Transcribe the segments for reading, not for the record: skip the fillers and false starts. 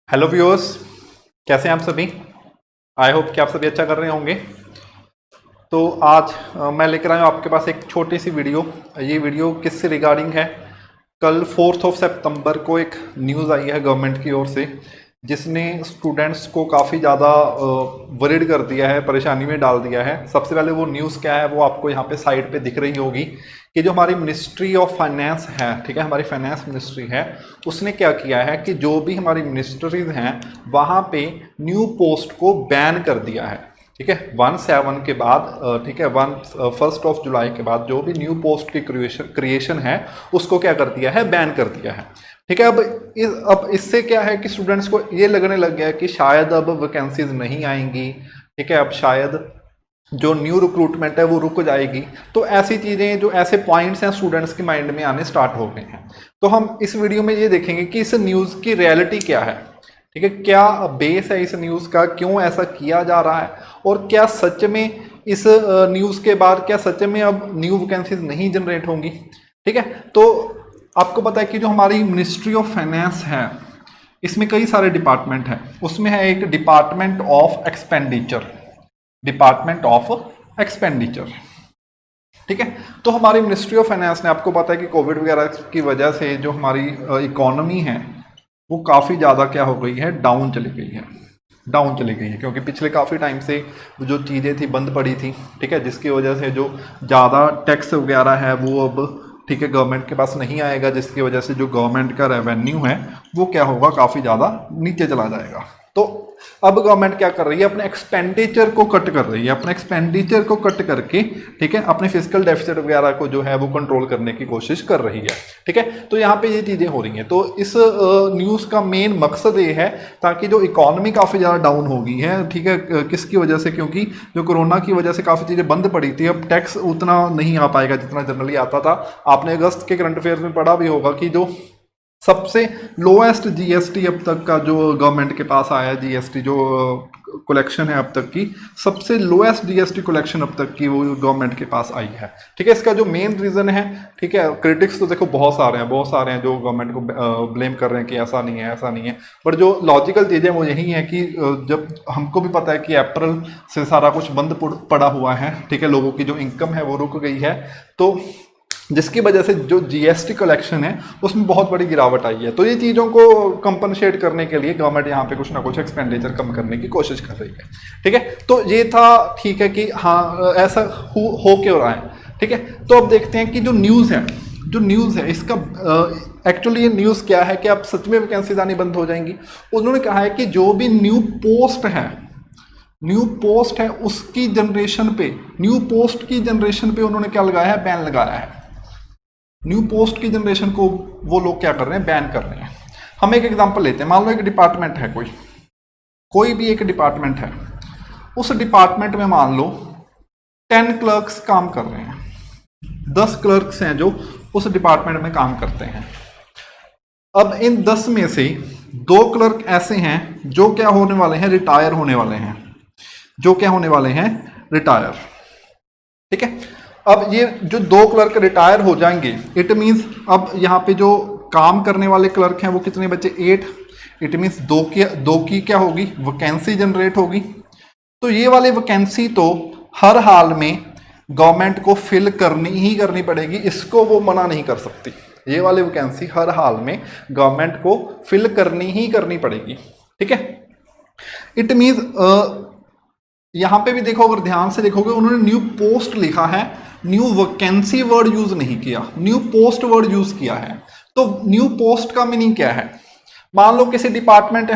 Hello viewers, कैसे हैं आप सभी। आई होप कि आप सभी अच्छा कर रहे होंगे। तो आज मैं लेकर आया हूँ आपके पास एक छोटी सी वीडियो। ये वीडियो किससे रिगार्डिंग है, कल 4 सितंबर को एक न्यूज़ आई है गवर्नमेंट की ओर से, जिसने स्टूडेंट्स को काफ़ी ज़्यादा वरिड कर दिया है, परेशानी में डाल दिया है। सबसे पहले वो न्यूज़ क्या है वो आपको यहाँ पे साइड पे दिख रही होगी कि जो हमारी मिनिस्ट्री ऑफ फाइनेंस है, ठीक है, हमारी फाइनेंस मिनिस्ट्री है, उसने क्या किया है कि जो भी हमारी मिनिस्ट्रीज हैं वहाँ पे न्यू पोस्ट को बैन कर दिया है। ठीक है, 1/7 के बाद, ठीक है, 1 जुलाई के बाद जो भी न्यू पोस्ट की क्रिएशन है उसको क्या कर दिया है, बैन कर दिया है। ठीक है, अब इससे क्या है कि स्टूडेंट्स को ये लगने लग गया है कि शायद अब वैकेंसीज नहीं आएंगी। ठीक है, अब शायद जो न्यू रिक्रूटमेंट है वो रुक जाएगी। तो ऐसी चीज़ें, जो ऐसे पॉइंट्स हैं स्टूडेंट्स के माइंड में आने स्टार्ट हो गए हैं। तो हम इस वीडियो में ये देखेंगे कि इस न्यूज़ की रियलिटी क्या है। ठीक है, क्या बेस है इस न्यूज़ का, क्यों ऐसा किया जा रहा है, और क्या सच में इस न्यूज़ के बाद क्या सच में अब न्यू वैकेंसीज नहीं जनरेट होंगी। ठीक है, तो आपको पता है कि जो हमारी मिनिस्ट्री ऑफ फाइनेंस है इसमें कई सारे डिपार्टमेंट हैं। उसमें है एक department of expenditure, department of expenditure. ठीक है, तो हमारी मिनिस्ट्री ऑफ फाइनेंस ने, आपको पता है कि कोविड वगैरह की वजह से जो हमारी इकोनॉमी है वो काफ़ी ज़्यादा क्या हो गई है, डाउन चली गई है, डाउन चली गई है। क्योंकि पिछले काफ़ी टाइम से जो चीज़ें थी बंद पड़ी थी। ठीक है, जिसकी वजह से जो ज़्यादा टैक्स वगैरह है वो अब, ठीक है, गवर्नमेंट के पास नहीं आएगा, जिसकी वजह से जो गवर्नमेंट का रेवेन्यू है वो क्या होगा, काफ़ी ज़्यादा नीचे चला जाएगा। तो अब गवर्नमेंट क्या कर रही है, अपने एक्सपेंडिचर को कट कर रही है, अपने एक्सपेंडिचर को कट करके, ठीक है, अपने फिजिकल डेफिसिट वगैरह को जो है वो कंट्रोल करने की कोशिश कर रही है। ठीक है, तो यहाँ पे ये चीज़ें हो रही हैं। तो इस न्यूज़ का मेन मकसद ये है ताकि जो इकोनॉमी काफ़ी ज़्यादा डाउन हो गई है, ठीक है, किसकी वजह से, क्योंकि जो कोरोना की वजह से काफ़ी चीज़ें बंद पड़ी थी, अब टैक्स उतना नहीं आ पाएगा जितना जनरली आता था। आपने अगस्त के करंट अफेयर्स में पढ़ा भी होगा कि जो सबसे लोएस्ट जीएसटी अब तक का जो गवर्नमेंट के पास आया है, जीएसटी जो कलेक्शन है अब तक की, सबसे लोएस्ट जीएसटी कलेक्शन अब तक की वो गवर्नमेंट के पास आई है। ठीक है, इसका जो मेन रीज़न है, ठीक है, क्रिटिक्स तो देखो बहुत सारे हैं, बहुत सारे हैं जो गवर्नमेंट को ब्लेम कर रहे हैं कि ऐसा नहीं है, ऐसा नहीं है। पर जो लॉजिकल चीज़ें वो यही है कि जब हमको भी पता है कि अप्रैल से सारा कुछ बंद पड़ा हुआ है, ठीक है, लोगों की जो इनकम है वो रुक गई है, तो जिसकी वजह से जो जीएसटी कलेक्शन है उसमें बहुत बड़ी गिरावट आई है। तो ये चीज़ों को कंपनसेट करने के लिए गवर्नमेंट यहाँ पे कुछ ना कुछ एक्सपेंडिचर कम करने की कोशिश कर रही है। ठीक है, तो ये था, ठीक है, कि हाँ ऐसा हो क्यों रहा है। ठीक है, तो अब देखते हैं कि जो न्यूज़ है, जो न्यूज़ है इसका एक्चुअली ये न्यूज़ क्या है कि अब सच में वैकेंसीज आनी बंद हो जाएंगी। उन्होंने कहा है कि जो भी न्यू पोस्ट है, न्यू पोस्ट है उसकी जनरेशन पे, न्यू पोस्ट की जनरेशन पे उन्होंने क्या लगाया है, बैन लगाया है। न्यू पोस्ट की जनरेशन को वो लोग क्या कर रहे हैं, बैन कर रहे हैं। हम एक एग्जांपल लेते हैं, मान लो एक डिपार्टमेंट है, कोई भी एक डिपार्टमेंट है, उस डिपार्टमेंट में मान लो 10 क्लर्क्स काम कर रहे हैं, 10 क्लर्क्स हैं जो उस डिपार्टमेंट में काम करते हैं। अब इन 10 में से 2 क्लर्क ऐसे हैं जो क्या होने वाले हैं, रिटायर होने वाले हैं, जो क्या होने वाले हैं, रिटायर। ठीक है, अब ये जो 2 क्लर्क रिटायर हो जाएंगे, इट मीन्स अब यहाँ पे जो काम करने वाले क्लर्क हैं वो कितने बचे, 8। इट मीन्स दो की क्या होगी, वैकेंसी जनरेट होगी। तो ये वाली वैकेंसी तो हर हाल में गवर्नमेंट को फिल करनी ही करनी पड़ेगी, इसको वो मना नहीं कर सकती। ये वाली वैकेंसी हर हाल में गवर्नमेंट को फिल करनी ही करनी पड़ेगी। ठीक है, इट मीन्स यहाँ पे भी देखो, अगर ध्यान से देखोगे, उन्होंने न्यू पोस्ट लिखा है, न्यू वैकेंसी वर्ड यूज नहीं किया, न्यू पोस्ट वर्ड यूज किया है। तो न्यू पोस्ट का मीनिंग क्या है, मान लो किसी डिपार्टमेंट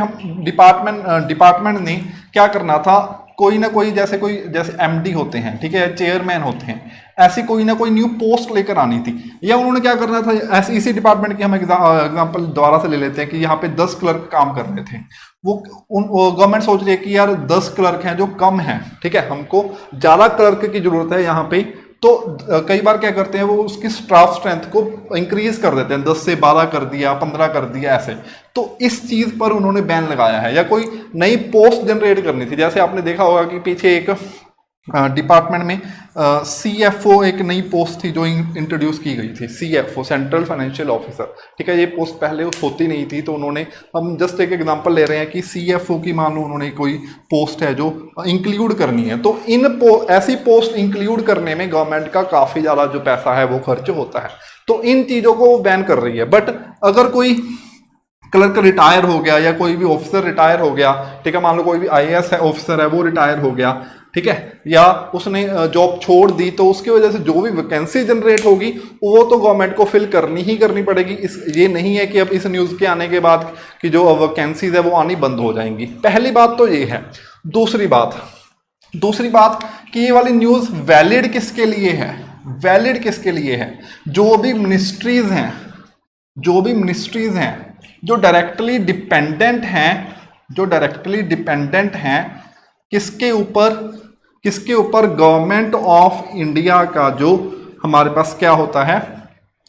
ने क्या करना था, कोई ना कोई, जैसे एमडी होते हैं, ठीक है, चेयरमैन होते हैं, ऐसी कोई ना कोई न्यू पोस्ट लेकर आनी थी, या उन्होंने क्या करना था, ऐसे इसी डिपार्टमेंट की हम एग्जांपल दोबारा से ले लेते हैं कि यहाँ पे 10 क्लर्क काम कर रहे थे। वो गवर्नमेंट सोच रही है कि यार 10 क्लर्क हैं जो कम है, ठीक है, हमको ज़्यादा क्लर्क की जरूरत है यहाँ पे। तो कई बार क्या करते हैं, वो उसकी स्टाफ स्ट्रेंथ को इंक्रीज कर देते हैं, 10 से 12 कर दिया, 15 कर दिया, ऐसे। तो इस चीज़ पर उन्होंने बैन लगाया है। या कोई नई पोस्ट जनरेट करनी थी, जैसे आपने देखा होगा कि पीछे एक डिपार्टमेंट में CFO एक नई पोस्ट थी जो इंट्रोड्यूस की गई थी, CFO सेंट्रल फाइनेंशियल ऑफिसर, ठीक है। ये पोस्ट पहले होती नहीं थी, तो उन्होंने, हम जस्ट एक एग्जांपल ले रहे हैं कि CFO की मान लो उन्होंने कोई पोस्ट है जो इंक्लूड करनी है, तो ऐसी पोस्ट इंक्लूड करने में गवर्नमेंट का काफ़ी ज़्यादा जो पैसा है वो खर्च होता है, तो इन चीज़ों को वो बैन कर रही है। बट अगर कोई क्लर्क रिटायर हो गया या कोई भी ऑफिसर रिटायर हो गया, ठीक है, मान लो कोई भी IAS ऑफिसर है वो रिटायर हो गया, ठीक है, या उसने जॉब छोड़ दी, तो उसकी वजह से जो भी वैकेंसी जनरेट होगी वो तो गवर्नमेंट को फिल करनी ही करनी पड़ेगी। ये नहीं है कि अब इस न्यूज़ के आने के बाद कि जो वैकेंसीज है वो आनी बंद हो जाएंगी। पहली बात तो ये है। दूसरी बात कि ये वाली न्यूज़ वैलिड किसके लिए है? वैलिड किसके लिए है? जो भी मिनिस्ट्रीज हैं जो डायरेक्टली डिपेंडेंट हैं किसके ऊपर? गवर्नमेंट ऑफ इंडिया का जो हमारे पास क्या होता है,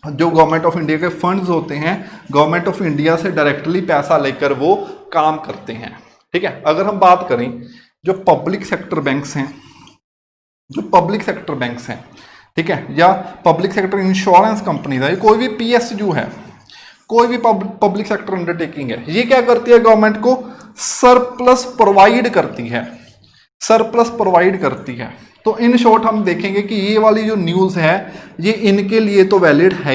जो गवर्नमेंट ऑफ इंडिया के फंड्स होते हैं, गवर्नमेंट ऑफ इंडिया से डायरेक्टली पैसा लेकर वो काम करते हैं, ठीक है। अगर हम बात करें जो पब्लिक सेक्टर बैंक्स हैं, ठीक है, या पब्लिक सेक्टर इंश्योरेंस कंपनीज है, कोई भी PSU है, कोई भी पब्लिक सेक्टर अंडरटेकिंग है, ये क्या करती है? गवर्नमेंट को सरप्लस प्रोवाइड करती है। तो इन शॉर्ट हम देखेंगे कि ये वाली जो न्यूज़ है ये इनके लिए तो वैलिड है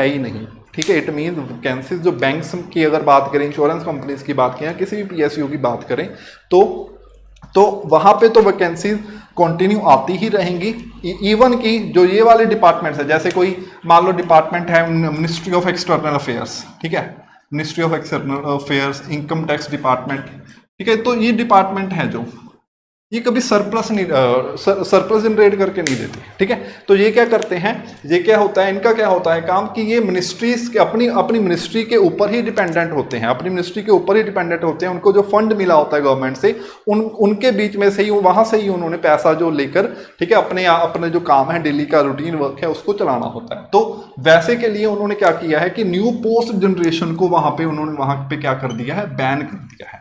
ही नहीं, ठीक है। इट मीन वैकेंसीज जो बैंक्स की अगर बात करें, इंश्योरेंस कंपनीज की बात करें, किसी भी PSU की बात करें, तो वहां पे तो वैकेंसीज कंटिन्यू आती ही रहेंगी। इवन की जो ये वाले डिपार्टमेंट्स है, जैसे कोई मान लो डिपार्टमेंट है मिनिस्ट्री ऑफ एक्सटर्नल अफेयर्स, ठीक है, ministry of external affairs, income tax department, ठीक है, तो ये डिपार्टमेंट है जो ये कभी सरप्लस जनरेट करके नहीं देते, ठीक है। तो ये क्या करते हैं, ये क्या होता है, इनका क्या होता है काम कि ये मिनिस्ट्रीज के अपनी मिनिस्ट्री के ऊपर ही डिपेंडेंट होते हैं, उनको जो फंड मिला होता है गवर्नमेंट से, उनके बीच में से ही, वहां से ही उन्होंने पैसा जो लेकर, ठीक है, अपने जो काम है, डेली का रूटीन वर्क है, उसको चलाना होता है। तो वैसे के लिए उन्होंने क्या किया है कि न्यू पोस्ट जनरेशन को वहां पे क्या कर दिया है, बैन कर दिया है।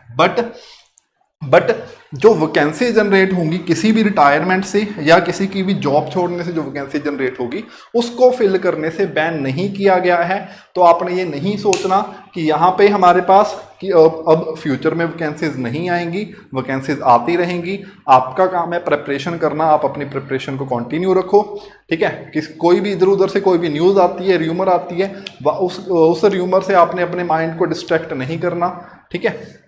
बट जो वैकेंसी जनरेट होंगी किसी भी रिटायरमेंट से या किसी की भी जॉब छोड़ने से, जो वैकेंसी जनरेट होगी उसको फिल करने से बैन नहीं किया गया है। तो आपने ये नहीं सोचना कि यहाँ पे हमारे पास कि अब फ्यूचर में वैकेंसीज नहीं आएंगी, वैकेंसीज आती रहेंगी। आपका काम है प्रिपरेशन करना, आप अपनी प्रिपरेशन को कंटिन्यू रखो, ठीक है। कोई भी इधर उधर से कोई भी न्यूज़ आती है, र्यूमर आती है, उस र्यूमर से आपने अपने माइंड को डिस्ट्रैक्ट नहीं करना, ठीक है।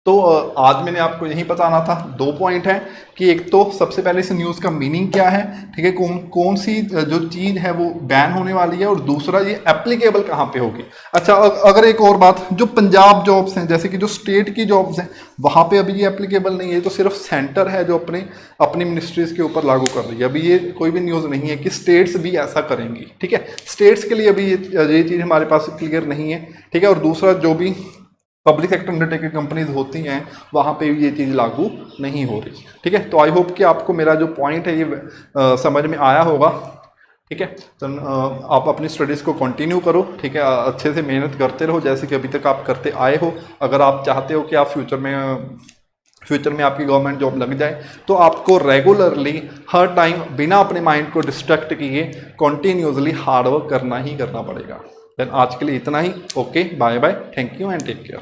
तो आज मैंने आपको यही बताना था। 2 पॉइंट है कि एक तो सबसे पहले इस न्यूज़ का मीनिंग क्या है, ठीक है, कौन सी जो चीज़ है वो बैन होने वाली है, और दूसरा ये एप्लीकेबल कहाँ पे होगी। अच्छा, अगर एक और बात, जो पंजाब जॉब्स हैं, जैसे कि जो स्टेट की जॉब्स हैं, वहाँ पे अभी ये एप्लीकेबल नहीं है, तो सिर्फ सेंटर है जो अपनी मिनिस्ट्रीज के ऊपर लागू कर रही है। अभी ये कोई भी न्यूज़ नहीं है कि स्टेट्स भी ऐसा करेंगी, ठीक है। स्टेट्स के लिए अभी ये चीज़ हमारे पास क्लियर नहीं है, ठीक है। और दूसरा, जो भी पब्लिक सेक्टर अंडरटेकिंग कंपनीज होती हैं वहाँ पे भी ये चीज़ लागू नहीं हो रही, ठीक है। तो आई होप कि आपको मेरा जो पॉइंट है ये समझ में आया होगा, ठीक है। तो आप अपनी स्टडीज़ को कंटिन्यू करो, ठीक है, अच्छे से मेहनत करते रहो जैसे कि अभी तक आप करते आए हो। अगर आप चाहते हो कि आप फ्यूचर में आपकी गवर्नमेंट जॉब लग जाए, तो आपको रेगुलरली हर टाइम बिना अपने माइंड को डिस्ट्रैक्ट किए कंटिन्यूसली हार्डवर्क करना ही करना पड़ेगा। देन आज के लिए इतना ही। Okay, bye bye, thank you and take care.